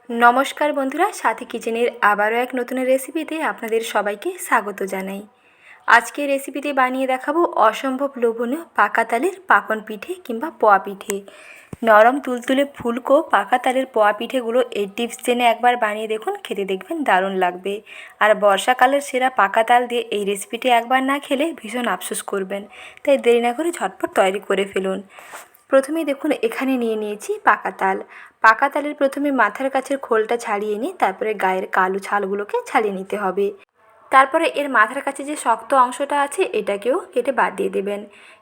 নমস্কার বন্ধুরা, সাথী কিচেনের আবারও এক নতুন রেসিপিতে আপনাদের সবাইকে স্বাগত জানাই। আজকে রেসিপিতে বানিয়ে দেখাবো অসম্ভব লোভনীয় পাকা তালের পাকন পিঠে কিংবা পোয়া পিঠে। নরম তুলতুলে ফুলকো পাকা তালের পোয়া পিঠেগুলো এই টিপস জেনে একবার বানিয়ে দেখুন, খেতে দেখবেন দারুণ লাগবে। আর বর্ষাকালের সেরা পাকা তাল দিয়ে এই রেসিপিটি একবার না খেলে ভীষণ আফসোস করবেন। তাই দেরি না করে ঝটপট তৈরি করে ফেলুন। প্রথমেই দেখুন এখানে নিয়ে নিয়েছি পাকা তাল। পাকা তালের প্রথমে মাথার কাছের খোলটা ছাড়িয়ে নিয়ে তারপরে গায়ের কালো ছালগুলোকে ছাড়িয়ে নিতে হবে। তারপরে এর মাথার কাছে যে শক্ত অংশটা আছে এটাকেও কেটে বাদ দিয়ে দেবেন।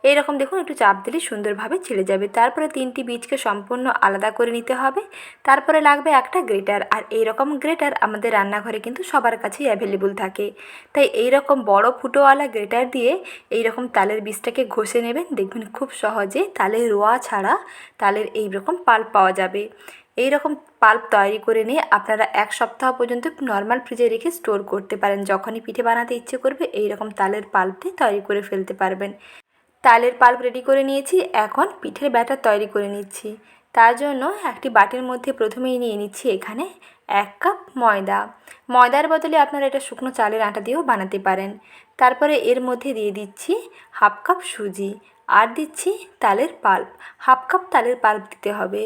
এইরকম দেখুন একটু চাপ দিলে সুন্দরভাবে ছেড়ে যাবে। তারপরে 3টি বীজকে সম্পূর্ণ আলাদা করে নিতে হবে। তারপরে লাগবে একটা গ্রেটার, আর এই রকম গ্রেটার আমাদের রান্নাঘরে কিন্তু সবার কাছেই অ্যাভেলেবল থাকে। তাই এই রকম বড় ফুটোওয়ালা গ্রেটার দিয়ে এই রকম তালের বীজটাকে ঘষে নেবেন। দেখবেন খুব সহজে তালের রোয়া ছাড়া তালের এই রকম পাল্প পাওয়া যাবে। এই রকম পাল্প তৈরি করে নিয়ে আপনারা 1 সপ্তাহ পর্যন্ত নর্মাল ফ্রিজে রেখে স্টোর করতে পারেন। যখনই পিঠে বানাতে ইচ্ছে করবে এই রকম তালের পাল্প দিয়ে তৈরি করে ফেলতে পারবেন। তালের পাল্প রেডি করে নিয়েছি, এখন পিঠের ব্যাটার তৈরি করে নিচ্ছি। তার জন্য একটি বাটির মধ্যে প্রথমেই নিয়ে নিচ্ছি এখানে 1 কাপ ময়দা। ময়দার বদলে আপনারা এটা শুকনো চালের আটা দিয়েও বানাতে পারেন। তারপরে এর মধ্যে দিয়ে দিচ্ছি 1/2 কাপ সুজি, আর দিচ্ছি তালের পাল্প। 1/2 কাপ তালের পাল্প দিতে হবে।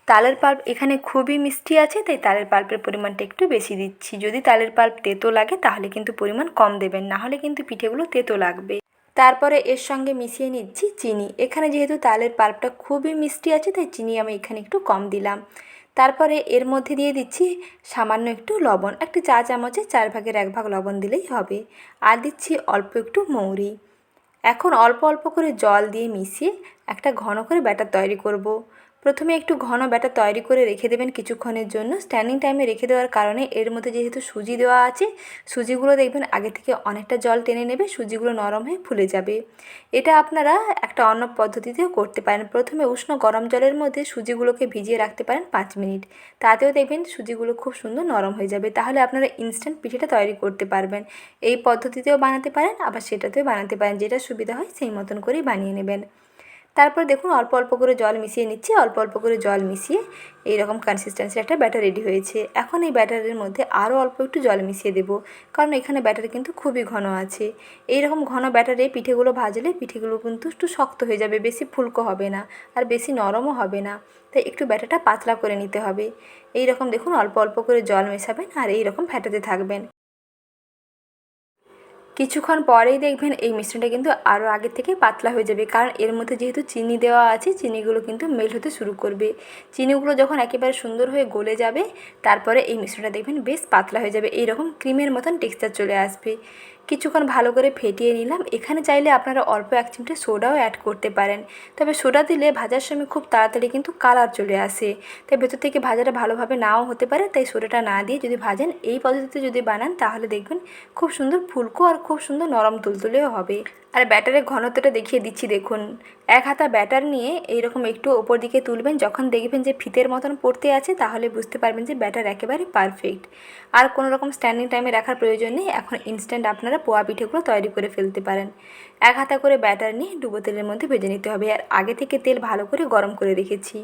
তালের পাল্প এখানে খুবই মিষ্টি আছে, তাই তালের পাল্পের পরিমাণটা একটু বেশি দিচ্ছি। যদি তালের পাল্প তেতো লাগে তাহলে কিন্তু পরিমাণ কম দেবেন, নাহলে কিন্তু পিঠেগুলো তেতো লাগবে। তারপরে এর সঙ্গে মিশিয়ে নিচ্ছি চিনি। এখানে যেহেতু তালের পাল্পটা খুবই মিষ্টি আছে তাই চিনি আমি এখানে একটু কম দিলাম। তারপরে এর মধ্যে দিয়ে দিচ্ছি সামান্য একটু লবণ, একটি চা চামচে 4 ভাগের 1 ভাগ লবণ দিলেই হবে। আর দিচ্ছি অল্প একটু মৌরি। এখন অল্প অল্প করে জল দিয়ে মিশিয়ে একটা ঘন করে ব্যাটার তৈরি করব। প্রথমে একটু ঘন ব্যাটার তৈরি করে রেখে দেবেন কিছুক্ষণের জন্য। স্ট্যান্ডিং টাইমে রেখে দেওয়ার কারণে এর মধ্যে যেহেতু সুজি দেওয়া আছে, সুজিগুলো দেখবেন আগে থেকে অনেকটা জল টেনে নেবে, সুজিগুলো নরম হয়ে ফুলে যাবে। এটা আপনারা একটা অন্য পদ্ধতিতেও করতে পারেন। প্রথমে উষ্ণ গরম জলের মধ্যে সুজিগুলোকে ভিজিয়ে রাখতে পারেন 5 মিনিট। তাতেও দেখবেন সুজিগুলো খুব সুন্দর নরম হয়ে যাবে। তাহলে আপনারা ইনস্ট্যান্ট পিঠেটা তৈরি করতে পারবেন। এই পদ্ধতিতেও বানাতে পারেন, আবার সেটাতেও বানাতে পারেন, যেটা সুবিধা হয় সেই মতন করেই বানিয়ে নেবেন। তারপর দেখুন অল্প অল্প করে জল মিশিয়ে নিচ্ছি। অল্প অল্প করে জল মিশিয়ে এইরকম কনসিস্টেন্সির একটা ব্যাটার রেডি হয়েছে। এখন এই ব্যাটারের মধ্যে আরও অল্প একটু জল মিশিয়ে দেবো, কারণ এখানে ব্যাটার কিন্তু খুবই ঘন আছে। এইরকম ঘন ব্যাটারে পিঠেগুলো ভাজলে পিঠেগুলো কিন্তু একটু শক্ত হয়ে যাবে, বেশি ফুলকো হবে না আর বেশি নরমও হবে না। তাই একটু ব্যাটারটা পাতলা করে নিতে হবে। এইরকম দেখুন অল্প অল্প করে জল মেশাবেন আর এইরকম ফ্যাটাতে থাকবেন। কিছুক্ষণ পরেই দেখবেন এই মিশ্রণটা কিন্তু আরও আগের থেকে পাতলা হয়ে যাবে, কারণ এর মধ্যে যেহেতু চিনি দেওয়া আছে চিনিগুলো কিন্তু মেল্ট হতে শুরু করবে। চিনিগুলো যখন একেবারে সুন্দর হয়ে গলে যাবে তারপরে এই মিশ্রণটা দেখবেন বেশ পাতলা হয়ে যাবে, এইরকম ক্রিমের মতন টেক্সচার চলে আসবে। কিছুক্ষণ ভালো করে ফেটিয়ে নিলাম। এখানে চাইলে আপনারা অল্প 1 চিমটে সোডাও অ্যাড করতে পারেন, তবে সোডা দিলে ভাজার সময় খুব তাড়াতাড়ি কিন্তু কালার চলে আসে, তাই ভেতর থেকে ভাজাটা ভালোভাবে নাও হতে পারে। তাই সোডাটা না দিয়ে যদি ভাজেন এই পদ্ধতিতে যদি বানান তাহলে দেখবেন খুব সুন্দর ফুলকো আর খুব সুন্দর নরম তুলতুলেও হবে। আর ব্যাটারের ঘনত্বটা দেখিয়ে দিচ্ছি দেখুন। 1 হাতা ব্যাটার নিয়ে এইরকম একটু ওপর দিকে তুলবেন, যখন দেখবেন যে ফিতের মতন পড়তে আছে তাহলে বুঝতে পারবেন যে ব্যাটার একেবারে পারফেক্ট। আর কোনো রকম স্ট্যান্ডিং টাইমে রাখার প্রয়োজন নেই। এখন ইনস্ট্যান্ট আপনারা পোয়া পিঠেগুলো তৈরি করে ফেলতে পারেন। 1 হাতা করে ব্যাটার নিয়ে ডুবো তেলের মধ্যে ভেজে নিতে হবে। আর আগে থেকে তেল ভালো করে গরম করে রেখেছি।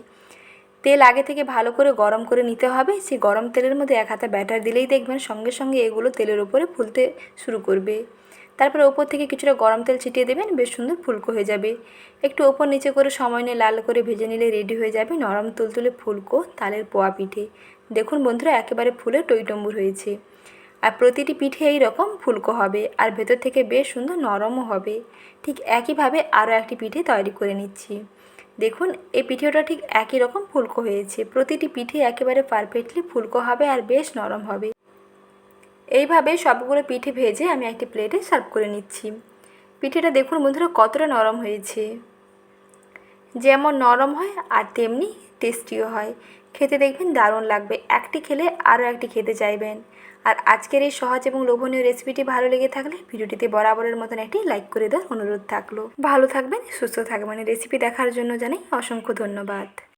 তেল আগে থেকে ভালো করে গরম করে নিতে হবে। সেই গরম তেলের মধ্যে 1 হাতা ব্যাটার দিলেই দেখবেন সঙ্গে সঙ্গে এগুলো তেলের উপরে ফুলতে শুরু করবে। তারপরে ওপর থেকে কিছুটা গরম তেল ছিটিয়ে দেবেন, বেশ সুন্দর ফুলকো হয়ে যাবে। একটু ওপর নিচে করে সময় নিয়ে লাল করে ভেজে নিলে রেডি হয়ে যাবে নরম তুলতুলে ফুলকো তালের পোয়া পিঠে। দেখুন বন্ধুরা একেবারে ফুলে টইটম্বুর হয়েছে। আর প্রতিটি পিঠে এই রকম ফুলকো হবে আর ভেতর থেকে বেশ সুন্দর নরমও হবে। ঠিক একইভাবে আরও একটি পিঠে তৈরি করে নিচ্ছি। দেখুন এই পিঠেটা ঠিক একই রকম ফুলকো হয়েছে। প্রতিটি পিঠে একেবারে পারফেক্টলি ফুলকো হবে আর বেশ নরম হবে। এইভাবে সবগুলো পিঠে ভেজে আমি একটি প্লেটে সার্ভ করে নিচ্ছি। পিঠেটা দেখুন বন্ধুরা কতটা নরম হয়েছে। যেমন নরম হয় আর তেমনি টেস্টিও হয়। খেতে দেখবেন দারুণ লাগবে, একটি খেলে আরও একটি খেতে চাইবেন। আর আজকের এই সহজ এবং লোভনীয় রেসিপিটি ভালো লেগে থাকলে ভিডিওটিতে বরাবরের মতন একটি লাইক করে দেওয়ার অনুরোধ থাকলো। ভালো থাকবেন, সুস্থ থাকবেন। রেসিপি দেখার জন্য জানাই অসংখ্য ধন্যবাদ।